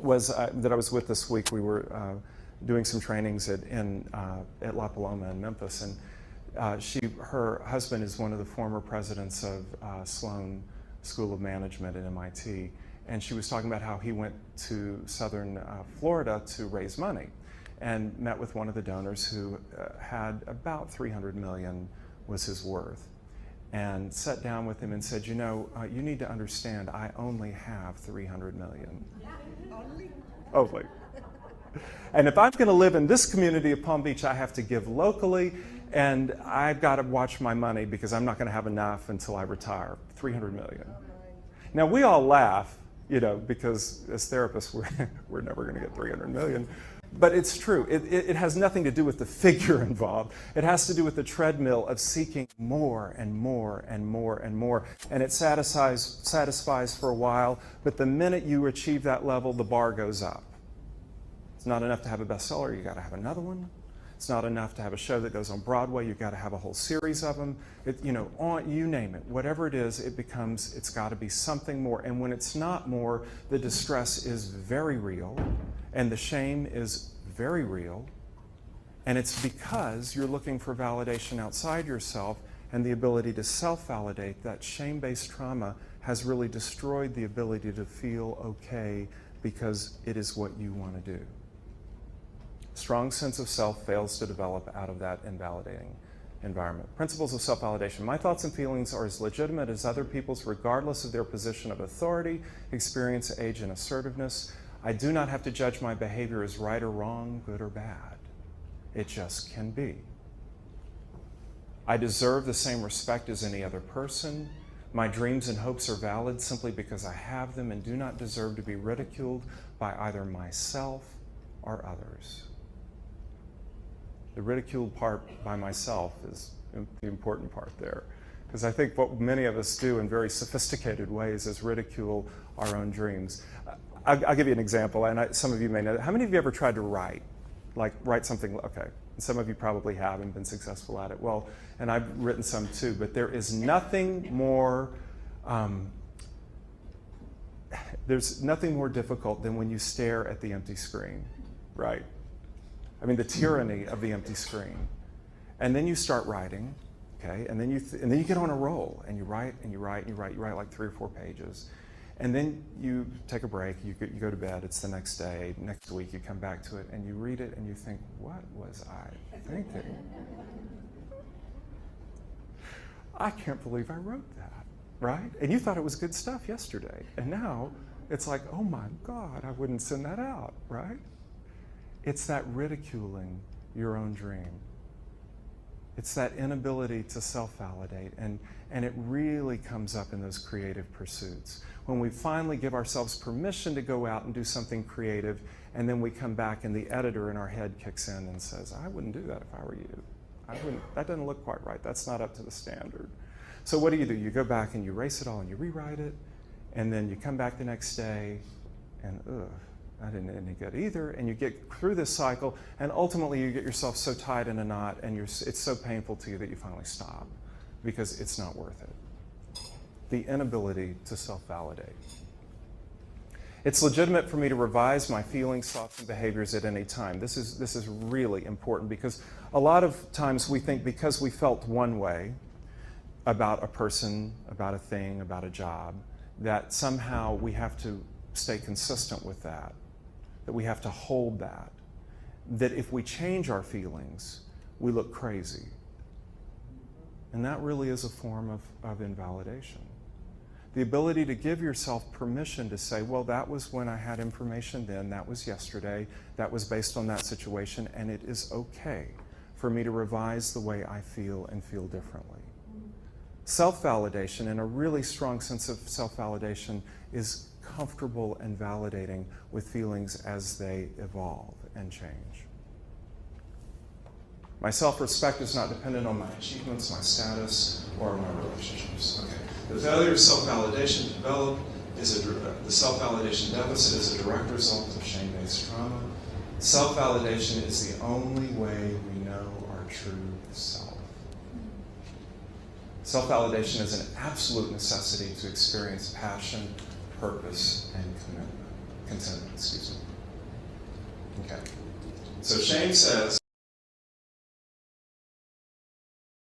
was that I was with this week. We were doing some trainings at La Paloma in Memphis, and her husband is one of the former presidents of Sloan School of Management at MIT, and she was talking about how he went to southern Florida to raise money and met with one of the donors who had about 300 million was his worth, and sat down with him and said, you know, you need to understand, I only have 300 million. Only. And if I'm going to live in this community of Palm Beach, I have to give locally, and I've got to watch my money because I'm not going to have enough until I retire. 300 million. Now, we all laugh, you know, because as therapists, we're never going to get 300 million. But it's true. It has nothing to do with the figure involved. It has to do with the treadmill of seeking more and more and more and more. And it satisfies for a while, but the minute you achieve that level, the bar goes up. It's not enough to have a bestseller. You've got to have another one. It's not enough to have a show that goes on Broadway. You've got to have a whole series of them. You name it. Whatever it is, it's got to be something more. And when it's not more, the distress is very real, and the shame is very real. And it's because you're looking for validation outside yourself, and the ability to self-validate. That shame-based trauma has really destroyed the ability to feel okay because it is what you want to do. Strong sense of self fails to develop out of that invalidating environment. Principles of self-validation. My thoughts and feelings are as legitimate as other people's, regardless of their position of authority, experience, age, and assertiveness. I do not have to judge my behavior as right or wrong, good or bad. It just can be. I deserve the same respect as any other person. My dreams and hopes are valid simply because I have them and do not deserve to be ridiculed by either myself or others. The ridiculed part by myself is the important part there, because I think what many of us do in very sophisticated ways is ridicule our own dreams. I'll give you an example, and some of you may know that. How many of you ever tried to write something? Okay, and some of you probably have and been successful at it. Well, and I've written some too, but there is nothing more there's nothing more difficult than when you stare at the empty screen, right? I mean, the tyranny of the empty screen. And then you start writing, okay? And then you get on a roll, and you write and you write and you write. You write like 3 or 4 pages. And then you take a break, you go to bed, it's the next day, next week you come back to it, and you read it and you think, what was I thinking? I can't believe I wrote that, right? And you thought it was good stuff yesterday. And now it's like, oh my God, I wouldn't send that out, right? It's that ridiculing your own dream. It's that inability to self-validate, and it really comes up in those creative pursuits. When we finally give ourselves permission to go out and do something creative, and then we come back and the editor in our head kicks in and says, I wouldn't do that if I were you. That doesn't look quite right. That's not up to the standard. So what do? You go back and you erase it all and you rewrite it, and then you come back the next day and that didn't end any good either, and you get through this cycle, and ultimately you get yourself so tied in a knot, and it's so painful to you that you finally stop because it's not worth it. The inability to self-validate. It's legitimate for me to revise my feelings, thoughts, and behaviors at any time. This is really important, because a lot of times we think because we felt one way about a person, about a thing, about a job, that somehow we have to stay consistent with that we have to hold that if we change our feelings, we look crazy. And that really is a form of invalidation. The ability to give yourself permission to say, well, that was when I had information then, that was yesterday, that was based on that situation, and it is okay for me to revise the way I feel and feel differently. Self-validation, and a really strong sense of self-validation, is comfortable and validating with feelings as they evolve and change. My self-respect is not dependent on my achievements, my status, or my relationships. Okay. The failure of self-validation to develop the self-validation deficit is a direct result of shame-based trauma. Self-validation is the only way we know our true self. Self-validation is an absolute necessity to experience passion, purpose, and contentment. Okay. So Shane says,